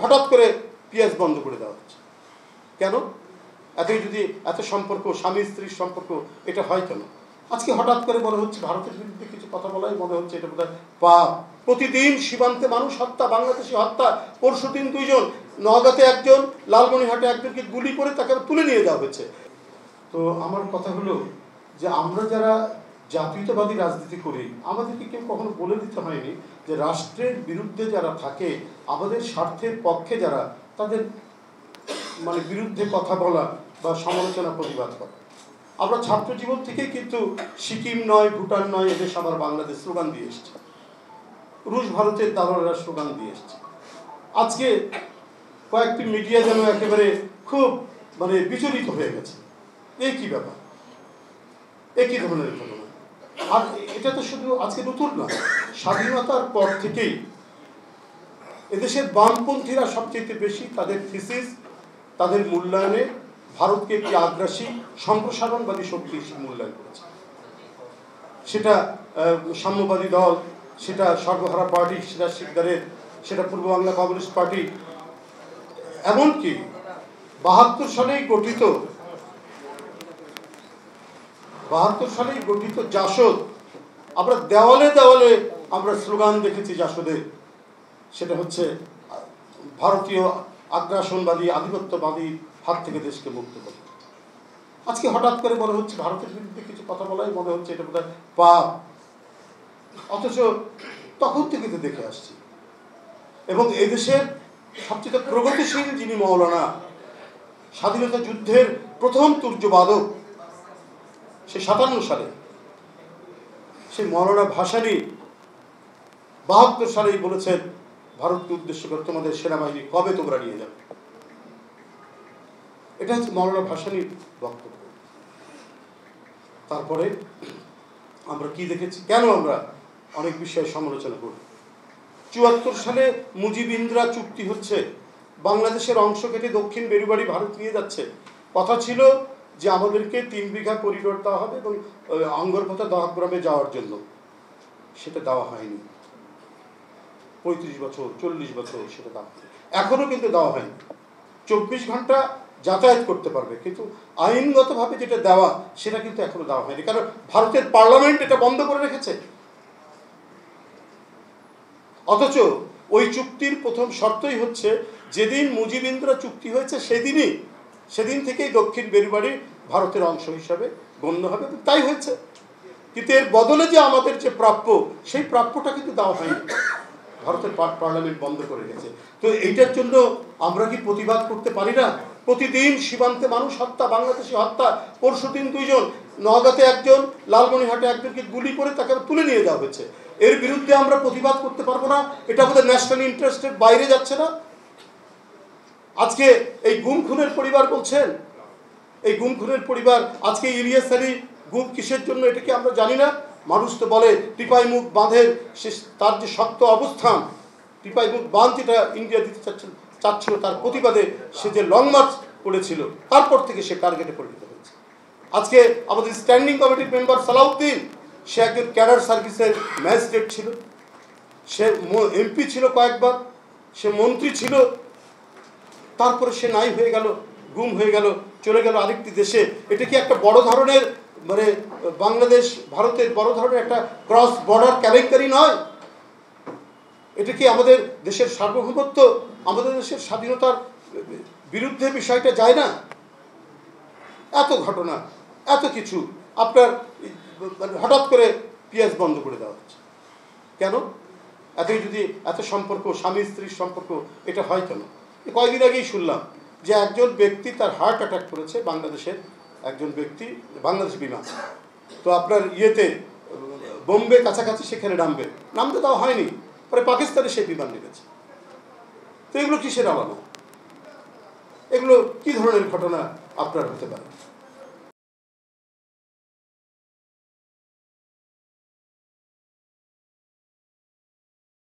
হঠাৎ করে পেঁয়াজ বন্ধ করে দেওয়া হচ্ছে কেন? যদি এত সম্পর্ক, স্বামী স্ত্রীর সম্পর্ক, এটা হয় কেন? আজকে হঠাৎ করে মনে হচ্ছে ভারতের বিরুদ্ধে কিছু কথা বলাই মনে হচ্ছে এটা বোধহয় পাপ। প্রতিদিন সীমান্তে মানুষ হত্যা, বাংলাদেশি হত্যা। পরশুদিন 2 জন, নওগাঁতে 1 জন, লালমনিরহাটে 1 জনকে গুলি করে তাকে তুলে নিয়ে যাওয়া হয়েছে। তো আমার কথা হলো যে আমরা যারা জাতীয়তাবাদী রাজনীতি করি, আমাদেরকে কেউ কখনো বলে দিতে হয়নি যে রাষ্ট্রের বিরুদ্ধে যারা থাকে, আমাদের স্বার্থের পক্ষে যারা, তাদের বিরুদ্ধে কথা বলা বা সমালোচনা প্রতিবাদ করা। আমরা ছাত্র জীবন থেকেই কিন্তু সিকিম নয়, ভুটান নয়, এদেশ আমার বাংলাদেশ স্লোগান দিয়ে এসছে। রুশ ভারতের দালালরা স্লোগান দিয়ে এসছে। আজকে কয়েকটি মিডিয়া যেন একেবারে খুব বিচলিত হয়ে গেছে। এই কি ব্যাপার? একই ধরনের ঘটনা। আর এটা তো শুধু আজকে নতুন না, স্বাধীনতার পর থেকেই এদেশের বামপন্থীরা সবচেয়ে বেশি তাদের থিসিস, তাদের মূল্যায়নে ভারতকে একটি আগ্রাসী সম্প্রসারণবাদী শক্তি মূল্যায়ন করেছে। সেটা সাম্যবাদী দল, সেটা সর্বহারা পার্টি, সেটা শিকদারের, সেটা পূর্ব বাংলা কমিউনিস্ট পার্টি, এমনকি 72 সালেই গঠিত জাসদ। আমরা দেওয়ালে দেওয়ালে আমরা স্লোগান দেখেছি জাসদের, সেটা হচ্ছে ভারতীয় আগ্রাসনবাদী, আধিপত্যবাদী হাত থেকে দেশকে মুক্ত করে। আজকে হঠাৎ করে মনে হচ্ছে ভারতের বিরুদ্ধে কিছু কথা বলাই মনে হচ্ছে এটা বোধহয় পাপ। অথচ তখন থেকে তো দেখে আসছি। এবং এদেশের সবচেয়ে প্রগতিশীল যিনি মৌলানা, স্বাধীনতা যুদ্ধের প্রথম তুর্যবাদক, সে 57 সালে, সেই মৌলানা ভাসানী 72 সালেই বলেছেন ভারতকে উদ্দেশ্য করে, তোমাদের সেনাবাহিনী কবে তোমরা নিয়ে যাবে। এটা হচ্ছে মৌলানা ভাসানীর বক্তব্য। তারপরে আমরা কি দেখেছি, কেন আমরা অনেক বিষয়ে সমালোচনা করি। 74 সালে মুজিব-ইন্দিরা চুক্তি হচ্ছে, বাংলাদেশের অংশ কেটে দক্ষিণ বেরুবাড়ি ভারত নিয়ে যাচ্ছে। কথা ছিল যে আমাদেরকে 3 বিঘা করিডোর দেওয়া হবে এবং আঙ্গরপোতা দহগ্রামে যাওয়ার জন্য। সেটা দেওয়া হয়নি। 35 বছর, 40 বছর সেটা দেওয়া হয়নি। এখনো কিন্তু দেওয়া হয়নি। 24 ঘন্টা যাতায়াত করতে পারবে, কিন্তু আইনগতভাবে যেটা দেওয়া সেটা কিন্তু এখনো দেওয়া হয়নি, কারণ ভারতের পার্লামেন্ট এটা বন্ধ করে রেখেছে। অথচ ওই চুক্তির প্রথম শর্তই হচ্ছে যেদিন মুজিব-ইন্দিরা চুক্তি হয়েছে সেদিন থেকেই দক্ষিণ বেরুবাড়ি ভারতের অংশ হিসাবে গণ্য হবে। তাই হয়েছে। কিন্তু এর বদলে যে আমাদের যে প্রাপ্য, সেই প্রাপ্যটা কিন্তু দেওয়া হয়নি, ভারতের পার্লামেন্ট বন্ধ করে রেখেছে। তো এইটার জন্য আমরা কি প্রতিবাদ করতে পারি না? প্রতিদিন সীমান্তে মানুষ হত্যা, বাংলাদেশি হত্যা। পরশুদিন 2 জন, নওগাঁতে 1 জন, লালমনিরহাটে 1 জনকে গুলি করে তাকে তুলে নিয়ে যাওয়া হয়েছে। এর বিরুদ্ধে আমরা প্রতিবাদ করতে পারবো না? এটা আমাদের ন্যাশনাল ইন্টারেস্টের বাইরে যাচ্ছে না? আজকে এই গুম খুনের পরিবার বলছেন, এই গুম খুনের পরিবার, আজকে ইলিয়াস আলী গুম কিসের জন্য এটা কি আমরা জানি না? মানুষ তো বলে টিপাইমুখ বাঁধের তার যে শক্ত অবস্থান, টিপাইমুখ বাঁধ যেটা ইন্ডিয়া দিতে চাচ্ছিল, তার প্রতিবাদে সে যে লং মার্চ করেছিল, তারপর থেকে সে টার্গেটে পরিণত হয়েছে। আজকে আমাদের স্ট্যান্ডিং কমিটির মেম্বার সালাউদ্দিন, সে একজন ক্যাডার সার্ভিসের ম্যাজিস্ট্রেট ছিল, সে এমপি ছিল কয়েকবার, সে মন্ত্রী ছিল, তারপরে সে নাই হয়ে গেল, গুম হয়ে গেল, চলে গেল আরেকটি দেশে। এটা কি একটা বড় ধরনের বাংলাদেশ ভারতের বড় ধরনের একটা ক্রস বর্ডার কেলেঙ্কারি নয়? এটা কি আমাদের দেশের সার্বভৌমত্ব, আমাদের দেশের স্বাধীনতার বিরুদ্ধে বিষয়টা যায় না? এত ঘটনা, এত কিছু, আপনার হঠাৎ করে পেঁয়াজ বন্ধ করে দেওয়া হচ্ছে কেন? যদি এত সম্পর্ক, স্বামী স্ত্রীর সম্পর্ক, এটা হয় কেন? কয়েকদিন আগেই শুনলাম যে একজন ব্যক্তি তার হার্ট অ্যাটাক করেছে, বাংলাদেশের একজন ব্যক্তি, বাংলাদেশ বিমান, তো আপনার বোম্বে কাছাকাছি সেখানে নামতে দেওয়া হয়নি, পরে পাকিস্তানে সেই বিমান নেমেছে। তো এগুলো কিসের আলাদা? এগুলো কি ধরনের ঘটনা আপনার হতে পারে?